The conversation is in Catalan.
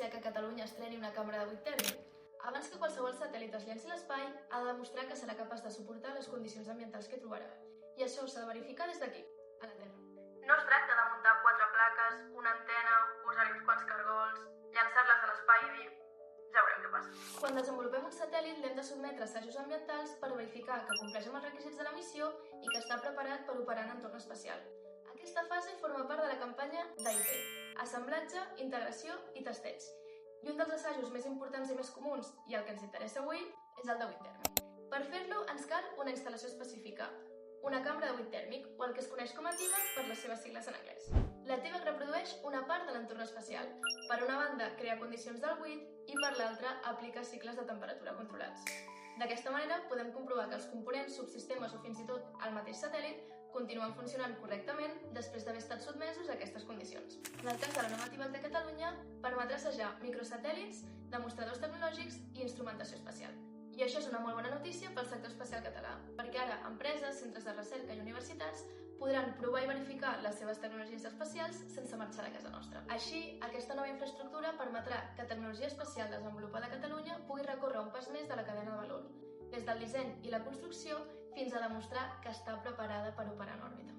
notícia que a Catalunya estreni una càmera de buit tèrmic. Abans que qualsevol satèl·lit es llenci a l'espai, ha de demostrar que serà capaç de suportar les condicions ambientals que trobarà. I això s'ha de verificar des d'aquí, a la Terra. No es tracta de muntar 4 plaques, una antena, posar-hi uns quants cargols, llançar-les a l'espai i dir ja veurem què passa. Quan desenvolupem un satèl·lit l'hem de sotmetre a assajos ambientals per verificar que compleix amb els requisits de la missió i que està preparat per operar en entorn espacial. Aquesta fase forma part de la campanya d'AIT, assemblatge, integració i testeig. I un dels assajos més importants i més comuns, i el que ens interessa avui, és el de buit tèrmic. Per fer-lo ens cal una instal·lació específica, una cambra de buit tèrmic, o el que es coneix com a TVAC per les seves sigles en anglès. La TVAC reprodueix una part de l'entorn espacial. Per una banda, crea condicions del buit i per l'altra, aplica cicles de temperatura controlats. D'aquesta manera, podem comprovar que els components, subsistemes o fins i tot el mateix satèl·lit continuen funcionant correctament després d'haver estat sotmesos a aquestes condicions. En el cas de la normativa de Catalunya, permetrà assajar microsatèl·lits, demostradors tecnològics i instrumentació espacial. I això és una molt bona notícia pel sector espacial català, perquè ara empreses, centres de recerca i universitats podran provar i verificar les seves tecnologies espacials sense marxar de casa nostra. Així, aquesta nova infraestructura permetrà que tecnologia espacial desenvolupada a Catalunya pugui recórrer un pas més de la cadena de valor, des del disseny i la construcció fins a demostrar que està preparada per operar en òrbita.